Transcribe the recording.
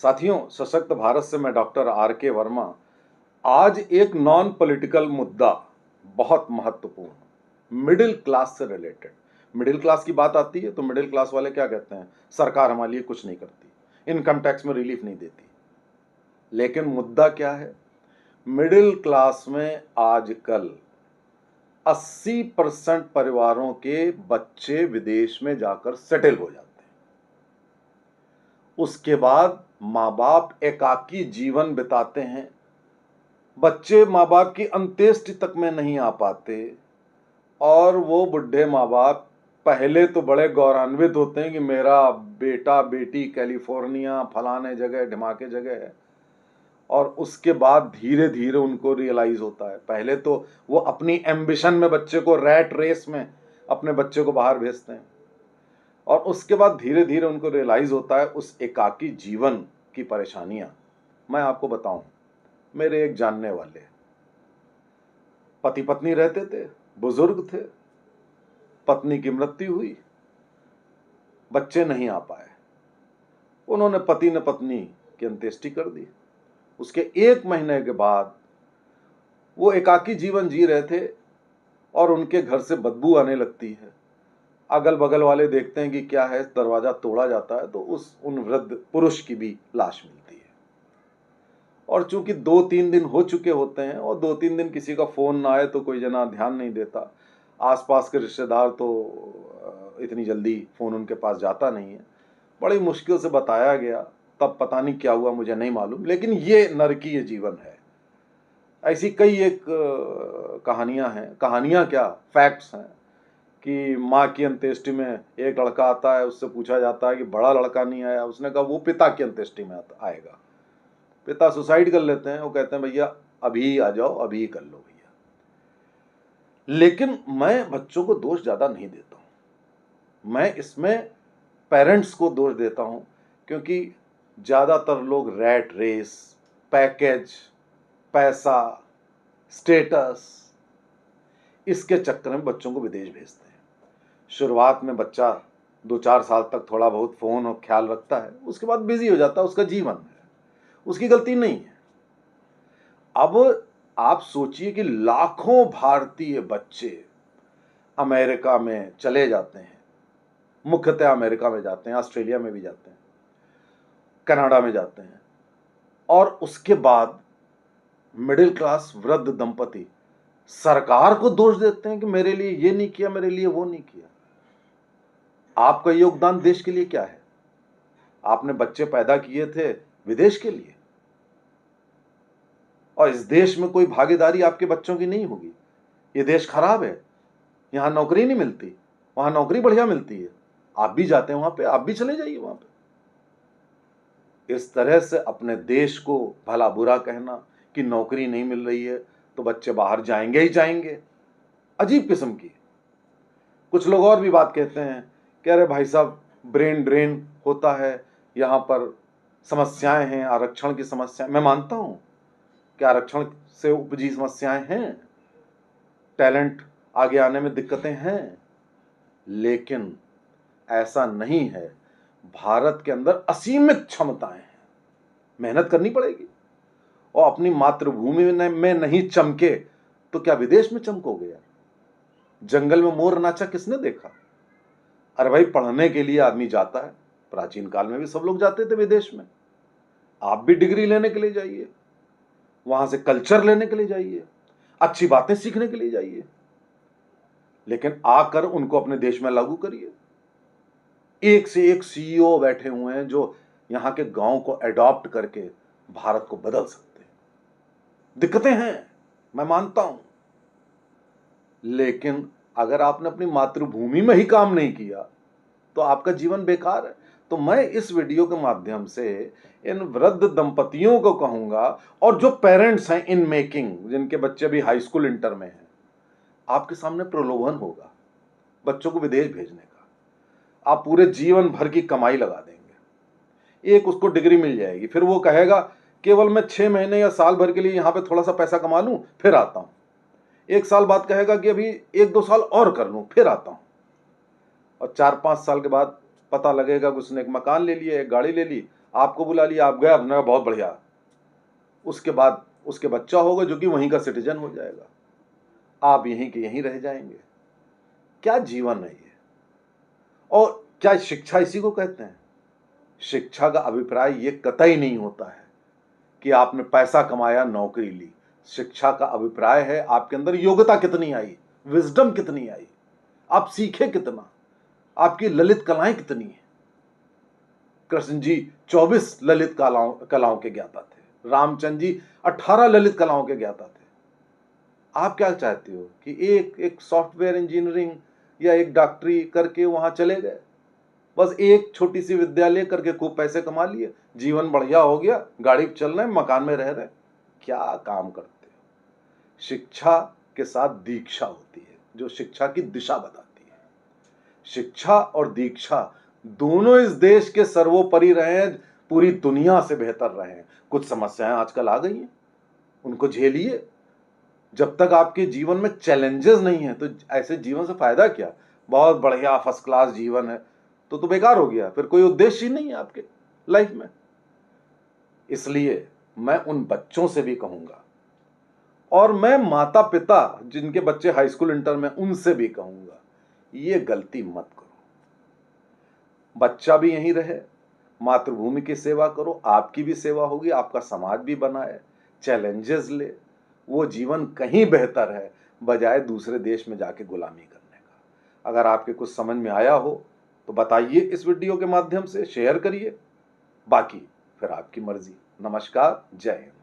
साथियों, सशक्त भारत से मैं डॉक्टर आर के वर्मा। आज एक नॉन पॉलिटिकल मुद्दा, बहुत महत्वपूर्ण, मिडिल क्लास से रिलेटेड। मिडिल क्लास की बात आती है तो मिडिल क्लास वाले क्या कहते हैं? सरकार हमारे लिए कुछ नहीं करती, इनकम टैक्स में रिलीफ नहीं देती। लेकिन मुद्दा क्या है? मिडिल क्लास में आजकल 80% परिवारों के बच्चे विदेश में जाकर सेटल हो जाते हैं। उसके बाद माँ बाप एकाकी जीवन बिताते हैं। बच्चे माँ बाप की अंत्येष्टि तक में नहीं आ पाते और वो बुढ़े माँ बाप पहले तो बड़े गौरवान्वित होते हैं कि मेरा बेटा बेटी कैलिफोर्निया फलाने जगह ढिमाके जगह है, और उसके बाद धीरे धीरे उनको रियलाइज होता है। पहले तो वो अपनी एम्बिशन में बच्चे को, रैट रेस में अपने बच्चे को बाहर भेजते हैं, और उसके बाद धीरे धीरे उनको रियलाइज होता है उस एकाकी जीवन की परेशानियां। मैं आपको बताऊं, मेरे एक जानने वाले पति पत्नी रहते थे, बुजुर्ग थे, पत्नी की मृत्यु हुई, बच्चे नहीं आ पाए। उन्होंने, पति ने पत्नी की अंत्येष्टि कर दी। उसके 1 महीने के बाद वो एकाकी जीवन जी रहे थे और उनके घर से बदबू आने लगती है। अगल बगल वाले देखते हैं कि क्या है, दरवाजा तोड़ा जाता है तो उन वृद्ध पुरुष की भी लाश मिलती है। और चूंकि 2-3 दिन हो चुके होते हैं और 2-3 दिन किसी का फोन ना आए तो कोई जना ध्यान नहीं देता। आसपास के रिश्तेदार तो इतनी जल्दी फोन उनके पास जाता नहीं है। बड़ी मुश्किल से बताया गया, तब पता नहीं क्या हुआ, मुझे नहीं मालूम, लेकिन ये नरकीय जीवन है। ऐसी कई एक कहानियां हैं, कहानियां क्या, फैक्ट्स हैं कि माँ की अंत्येष्टि में एक लड़का आता है, उससे पूछा जाता है कि बड़ा लड़का नहीं आया, उसने कहा वो पिता की अंत्येष्टि में आएगा। पिता सुसाइड कर लेते हैं, वो कहते हैं भैया अभी आ जाओ, अभी कर लो भैया। लेकिन मैं बच्चों को दोष ज्यादा नहीं देता हूं, मैं इसमें पेरेंट्स को दोष देता हूं, क्योंकि ज्यादातर लोग रैट रेस, पैकेज, पैसा, स्टेटस, इसके चक्कर में बच्चों को विदेश भेजते हैं। शुरुआत में बच्चा 2-4 साल तक थोड़ा बहुत फोन और ख्याल रखता है, उसके बाद बिजी हो जाता है, उसका जीवन है, उसकी गलती नहीं है। अब आप सोचिए कि लाखों भारतीय बच्चे अमेरिका में चले जाते हैं, मुख्यतः अमेरिका में जाते हैं, ऑस्ट्रेलिया में भी जाते हैं, कनाडा में जाते हैं, और उसके बाद मिडिल क्लास वृद्ध दंपति सरकार को दोष देते हैं कि मेरे लिए ये नहीं किया, मेरे लिए वो नहीं किया। आपका योगदान देश के लिए क्या है? आपने बच्चे पैदा किए थे विदेश के लिए, और इस देश में कोई भागीदारी आपके बच्चों की नहीं होगी। ये देश खराब है, यहां नौकरी नहीं मिलती, वहां नौकरी बढ़िया मिलती है, आप भी जाते हैं वहां पे, आप भी चले जाइए वहां पे। इस तरह से अपने देश को भला बुरा कहना कि नौकरी नहीं मिल रही है तो बच्चे बाहर जाएंगे ही जाएंगे, अजीब किस्म की। कुछ लोग और भी बात कहते हैं कि अरे भाई साहब, ब्रेन ड्रेन होता है, यहां पर समस्याएं हैं, आरक्षण की समस्याएं। मैं मानता हूं कि आरक्षण से उपजी समस्याएं हैं, टैलेंट आगे आने में दिक्कतें हैं, लेकिन ऐसा नहीं है। भारत के अंदर असीमित क्षमताएं हैं, मेहनत करनी पड़ेगी। और अपनी मातृभूमि में नहीं चमके तो क्या विदेश में चमकोगे यार? जंगल में मोर नाचा किसने देखा? अरे भाई, पढ़ने के लिए आदमी जाता है, प्राचीन काल में भी सब लोग जाते थे विदेश में। आप भी डिग्री लेने के लिए जाइए, वहां से कल्चर लेने के लिए जाइए, अच्छी बातें सीखने के लिए जाइए, लेकिन आकर उनको अपने देश में लागू करिए। एक से एक सीईओ बैठे हुए हैं जो यहां के गांव को एडॉप्ट करके भारत को बदल सकते हैं। दिक्कतें हैं, मैं मानता हूं, लेकिन अगर आपने अपनी मातृभूमि में ही काम नहीं किया तो आपका जीवन बेकार है। तो मैं इस वीडियो के माध्यम से इन वृद्ध दंपतियों को कहूंगा, और जो पेरेंट्स हैं इन मेकिंग, जिनके बच्चे भी हाई स्कूल इंटर में हैं, आपके सामने प्रलोभन होगा बच्चों को विदेश भेजने का। आप पूरे जीवन भर की कमाई लगा देंगे, एक उसको डिग्री मिल जाएगी, फिर वो कहेगा केवल मैं 6 महीने या साल भर के लिए यहां पे थोड़ा सा पैसा कमा लूं फिर आता हूं। 1 साल बाद कहेगा कि अभी 1-2 साल और कर लूं फिर आता हूं। और 4-5 साल के बाद पता लगेगा कि उसने एक मकान ले लिया, एक गाड़ी ले ली, आपको बुला लिया, आप गए, आपने कहा बहुत बढ़िया, उसके बाद उसके बच्चा होगा जो कि वहीं का सिटीजन हो जाएगा, आप यहीं के यहीं रह जाएंगे। क्या जीवन है ये? और क्या शिक्षा इसी को कहते हैं? शिक्षा का अभिप्राय ये कतई नहीं होता है कि आपने पैसा कमाया, नौकरी ली। शिक्षा का अभिप्राय है आपके अंदर योग्यता कितनी आई, विजडम कितनी आई, आप सीखे कितना, आपकी ललित कलाएं कितनी है। कृष्ण जी 24 ललित कलाओं के ज्ञाता थे, रामचंद्र जी 18 ललित कलाओं के ज्ञाता थे। आप क्या चाहते हो कि एक सॉफ्टवेयर इंजीनियरिंग या एक डॉक्टरी करके वहां चले गए, बस एक छोटी सी विद्यालय करके खूब पैसे कमा लिए, जीवन बढ़िया हो गया, गाड़ी चल रहे, मकान में रह रहे? क्या काम करते हो? शिक्षा के साथ दीक्षा होती है जो शिक्षा की दिशा बताती है। शिक्षा और दीक्षा दोनों इस देश के सर्वोपरि रहे हैं, पूरी दुनिया से बेहतर रहे हैं। कुछ समस्याएं आजकल आ गई हैं, उनको झेलिए। जब तक आपके जीवन में चैलेंजेस नहीं है तो ऐसे जीवन से फायदा क्या? बहुत बढ़िया फर्स्ट क्लास जीवन है तो बेकार हो गया, फिर कोई उद्देश्य ही नहीं है आपके लाइफ में। इसलिए मैं उन बच्चों से भी कहूंगा, और मैं माता पिता जिनके बच्चे हाई स्कूल इंटर में, उनसे भी कहूंगा, ये गलती मत करो। बच्चा भी यहीं रहे, मातृभूमि की सेवा करो, आपकी भी सेवा होगी, आपका समाज भी बनाए, चैलेंजेस ले, वो जीवन कहीं बेहतर है बजाय दूसरे देश में जाके गुलामी करने का। अगर आपके कुछ समझ में आया हो तो बताइए, इस वीडियो के माध्यम से शेयर करिए, बाकी फिर आपकी मर्जी। नमस्कार, जय हिंद।